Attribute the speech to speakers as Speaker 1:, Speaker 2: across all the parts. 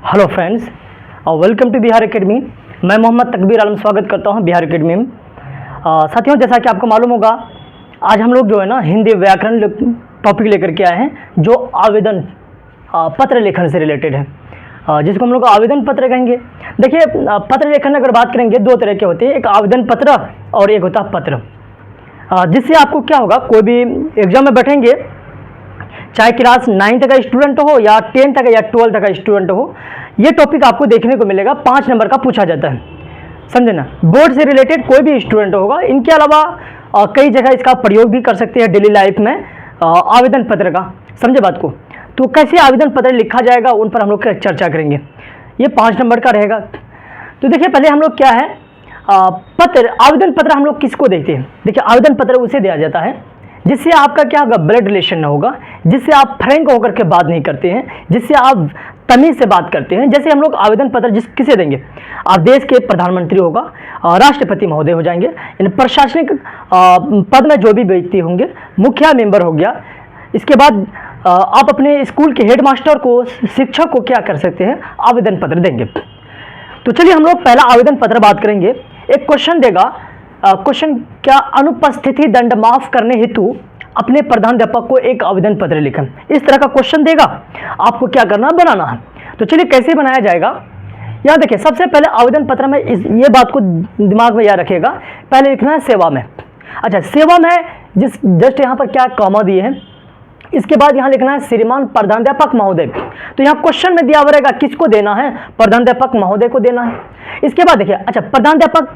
Speaker 1: Hello friends, welcome to Bihar Academy. मैं मोहम्मद तकबीर आलम स्वागत करता हूं बिहार एकेडमी में। साथियों, जैसा कि आपको मालूम होगा, आज हम लोग जो है ना हिंदी व्याकरण टॉपिक लेकर के आए हैं, जो आवेदन पत्र लेखन से रिलेटेड है, जिसको हम लोग आवेदन पत्र कहेंगे। देखिए, पत्र लेखन अगर बात करेंगे, दो तरह के होते हैं, एक आवेदन पत्र और एक होता है पत्र। जिससे आपको क्या होगा, कोई भी एग्जाम में बैठेंगे, चाहे क्लास 9th का स्टूडेंट हो या 10th का या 12th का स्टूडेंट हो, ये टॉपिक आपको देखने को मिलेगा। 5 नंबर का पूछा जाता है, समझे ना। बोर्ड से रिलेटेड कोई भी स्टूडेंट होगा, इनके अलावा कई जगह इसका प्रयोग भी कर सकते हैं डेली लाइफ में, आवेदन पत्र का। समझे बात को। तो कैसे आवेदन पत्र लिखा जाएगा, उन पर हम लोग चर्चा करेंगे। ये 5 नंबर का रहेगा। तो देखिए, पहले हम लोग क्या है, पत्र, आवेदन पत्र हम लोग किसको देते हैं। देखिए, आवेदन पत्र उसे दिया जाता है जिससे आपका क्या होगा, ब्लड रिलेशन ना होगा, जिससे आप फ्रैंक होकर के बात नहीं करते हैं, जिससे आप तमीज से बात करते हैं। जैसे हम लोग आवेदन पत्र किसे देंगे, आप देश के प्रधानमंत्री होगा, राष्ट्रपति महोदय हो जाएंगे, इन प्रशासनिक पद में जो भी व्यक्ति होंगे, मुखिया मेंबर हो गया। इसके बाद आप अपने स्कूल के हेडमास्टर को, शिक्षक को क्या कर सकते हैं, आवेदन पत्र देंगे। तो चलिए हम लोग पहला आवेदन पत्र बात करेंगे। एक क्वेश्चन देगा, क्वेश्चन क्या, अनुपस्थिति दंड माफ करने हेतु अपने प्रधानाध्यापक को एक आवेदन पत्र लिखें। इस तरह का क्वेश्चन देगा, आपको क्या करना, बनाना है। तो चलिए कैसे बनाया जाएगा, यहाँ देखिए। सबसे पहले आवेदन पत्र में ये बात को दिमाग में याद रखिएगा, पहले लिखना है सेवा में। अच्छा, सेवा में जस्ट यहाँ पर क्या कॉमा दिए हैं, इसके बाद यहाँ लिखना है श्रीमान प्रधानाध्यापक महोदय। तो यहाँ क्वेश्चन में दिया हुआ रहेगा किसको देना है, प्रधानाध्यापक महोदय को देना है। इसके बाद देखिए, अच्छा, प्रधानाध्यापक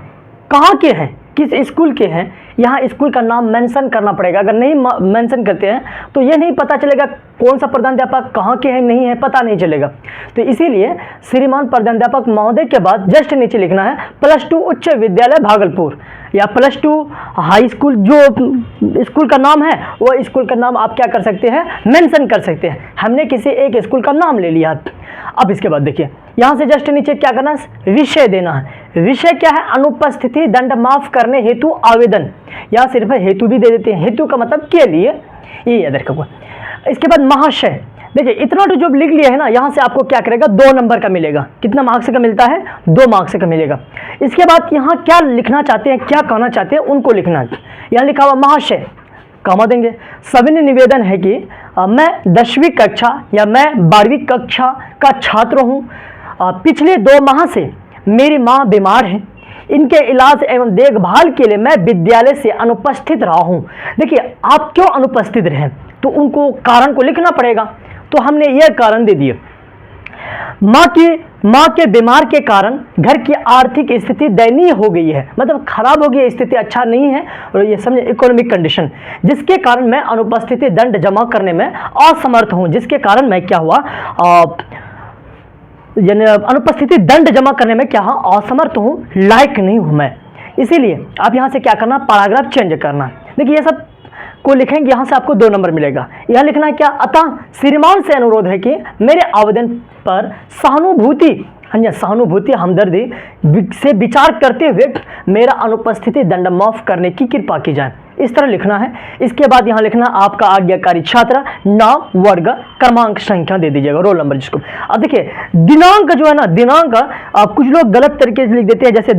Speaker 1: कहाँ के हैं, किस स्कूल के हैं, यहाँ स्कूल का नाम मेंशन करना पड़ेगा। अगर नहीं मेंशन करते हैं तो ये नहीं पता चलेगा कौन सा प्रधानाध्यापक कहाँ के हैं, नहीं है, पता नहीं चलेगा। तो इसीलिए श्रीमान प्रधानाध्यापक महोदय के बाद जस्ट नीचे लिखना है +2 उच्च विद्यालय भागलपुर, या +2 हाई स्कूल, जो स्कूल का नाम है वो स्कूल का नाम आप क्या कर सकते हैं, मेंशन कर सकते हैं। हमने किसी एक स्कूल का नाम ले लिया। अब इसके बाद देखिए, यहाँ से जस्ट नीचे क्या करना है, विषय देना है। विषय क्या है, अनुपस्थिति दंड माफ करने हेतु आवेदन। यहाँ सिर्फ हेतु भी दे देते हैं, हेतु का मतलब के लिए, ये याद रखोगे। इसके बाद महाशय, देखिए इतना तो जो लिख लिया है ना, यहाँ से आपको क्या करेगा, 2 नंबर का मिलेगा। कितना मार्क्स का मिलता है, 2 मार्क्स का मिलेगा। इसके बाद यहाँ क्या लिखना चाहते हैं, क्या कहना चाहते हैं, उनको लिखना है। यहाँ लिखा हुआ महाशय, कॉमा देंगे। सविनय निवेदन है कि मैं 10वीं कक्षा या मैं 12वीं कक्षा का छात्र हूँ। पिछले 2 माह से मेरी माँ बीमार है, इनके इलाज एवं देखभाल के लिए मैं विद्यालय से अनुपस्थित रहा हूँ। देखिए, आप क्यों अनुपस्थित रहे, तो उनको कारण को लिखना पड़ेगा। तो हमने यह कारण दे दिए, माँ के बीमार के कारण घर की आर्थिक स्थिति दयनीय हो गई है, मतलब खराब हो गई, स्थिति अच्छा नहीं है, और ये समझे इकोनॉमिक कंडीशन, जिसके कारण मैं अनुपस्थिति दंड जमा करने में असमर्थ हूँ। जिसके कारण मैं क्या हुआ, यानी अनुपस्थिति दंड जमा करने में क्या हूँ, असमर्थ हूँ, लायक नहीं हूँ मैं। इसीलिए आप यहाँ से क्या करना, पैराग्राफ चेंज करना। देखिए, ये सब को लिखेंगे, यहाँ से आपको 2 नंबर मिलेगा। यहाँ लिखना है क्या, अतः श्रीमान से अनुरोध है कि मेरे आवेदन पर सहानुभूति हमदर्दी से विचार करते हुए मेरा अनुपस्थिति दंड माफ करने की कृपा की जाए। इस तरह लिखना है। इसके बाद यहाँ लिखना आपका आज्ञाकारी छात्र, नाम, वर्ग, क्रमांक, संख्या दे दीजिएगा, रोल नंबर जिसको। अब देखिए, दिनांक जो है ना, दिनांक कुछ लोग गलत तरीके से लिख देते हैं, जैसे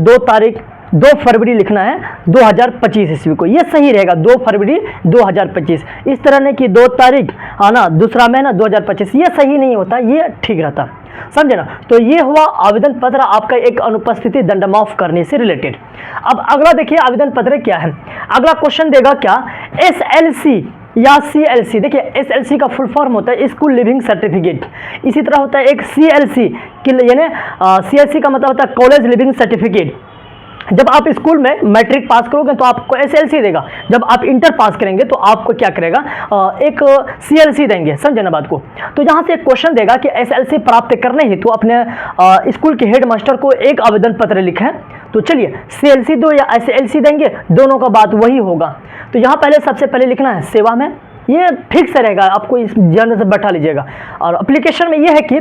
Speaker 1: 2 फरवरी लिखना है 2025 ईस्वी को, ये सही रहेगा, 2 फरवरी 2025। इस तरह नहीं कि 2 तारीख, हाँ ना, दूसरा महीना 2025, ये सही नहीं होता, ये ठीक रहता, समझे ना। तो ये हुआ आवेदन पत्र आपका एक अनुपस्थिति दंड माफ करने से रिलेटेड। अब अगला देखिए, आवेदन पत्र क्या है। अगला क्वेश्चन देगा क्या, SLC या CLC। देखिए, SLC का फुल फॉर्म होता है स्कूल लिविंग सर्टिफिकेट। इसी तरह होता है एक CLC, यानी CLC का मतलब होता है कॉलेज लिविंग सर्टिफिकेट। जब आप स्कूल में मैट्रिक पास करोगे तो आपको SLC देगा, जब आप इंटर पास करेंगे तो आपको क्या करेगा, एक CLC देंगे, समझे ना बात को। तो यहाँ से एक क्वेश्चन देगा कि SLC प्राप्त करने हेतु अपने स्कूल के हेडमास्टर को एक आवेदन पत्र लिखें। तो चलिए, CLC दो या SLC देंगे, दोनों का बात वही होगा। तो यहाँ पहले सबसे पहले लिखना है सेवा में, ये फिक्स रहेगा, आपको इस जर्नल से बैठा लीजिएगा। और एप्लीकेशन में ये है कि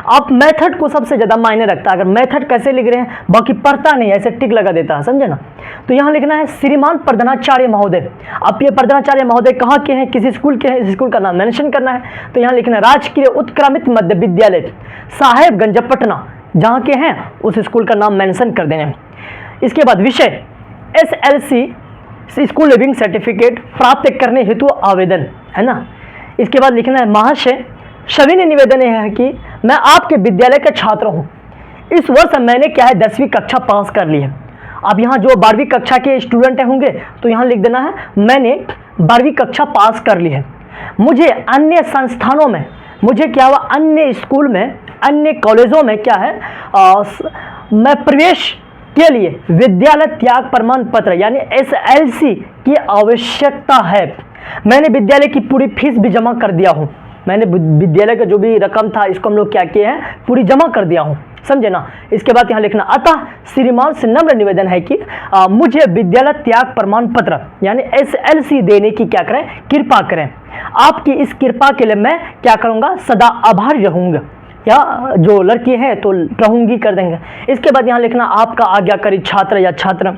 Speaker 1: आप मेथड को सबसे ज़्यादा मायने रखता है। अगर मेथड कैसे लिख रहे हैं, बाकी पढ़ता नहीं, ऐसे टिक लगा देता है, समझे ना। तो यहाँ लिखना है श्रीमान प्रधानाचार्य महोदय। आप ये प्रधानाचार्य महोदय कहाँ के हैं, किस स्कूल के हैं, इस स्कूल का नाम मेंशन करना है। तो यहाँ लिखना है राजकीय उत्क्रमित मध्य विद्यालय साहेबगंज पटना, जहाँ के हैं उस स्कूल का नाम मेंशन कर देना है। इसके बाद विषय SLC स्कूल लिविंग सर्टिफिकेट प्राप्त करने हेतु आवेदन, है ना। इसके बाद लिखना है महाशय सविनय निवेदन यह है कि मैं आपके विद्यालय का छात्र हूँ। इस वर्ष मैंने क्या है 10वीं कक्षा पास कर ली है। अब यहाँ जो 12वीं कक्षा के स्टूडेंट होंगे तो यहाँ लिख देना है मैंने 12वीं कक्षा पास कर ली है। मुझे अन्य संस्थानों में, मुझे क्या हुआ अन्य स्कूल में, अन्य कॉलेजों में क्या है मैं प्रवेश के लिए विद्यालय त्याग प्रमाण पत्र यानी SLC की आवश्यकता है। मैंने विद्यालय की पूरी फीस भी जमा कर दिया हूँ। मैंने विद्यालय का जो भी रकम था इसको हम लोग क्या किए हैं, पूरी जमा कर दिया हूँ, समझे ना। इसके बाद यहाँ लिखना अतः श्रीमान से नम्र निवेदन है कि मुझे विद्यालय त्याग प्रमाण पत्र यानी SLC देने की क्या करें, कृपा करें। आपकी इस कृपा के लिए मैं क्या करूँगा, सदा आभारी रहूँगा, या जो लड़की है तो रहूंगी कर देंगे। इसके बाद यहाँ लिखना आपका आज्ञाकारी छात्र या छात्र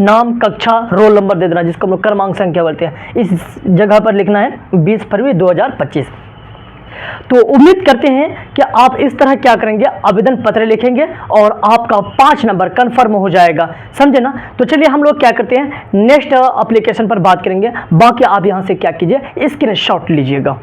Speaker 1: नाम, कक्षा, रोल नंबर दे देना, जिसको हम लोग क्रमांक संख्या बोलते हैं। इस जगह पर लिखना है 20 फरवरी 2025। तो उम्मीद करते हैं कि आप इस तरह क्या करेंगे, आवेदन पत्र लिखेंगे और आपका 5 नंबर कन्फर्म हो जाएगा, समझे ना। तो चलिए हम लोग क्या करते हैं, नेक्स्ट एप्लीकेशन पर बात करेंगे। बाकी आप यहाँ से क्या कीजिए, स्क्रीनशॉट लीजिएगा।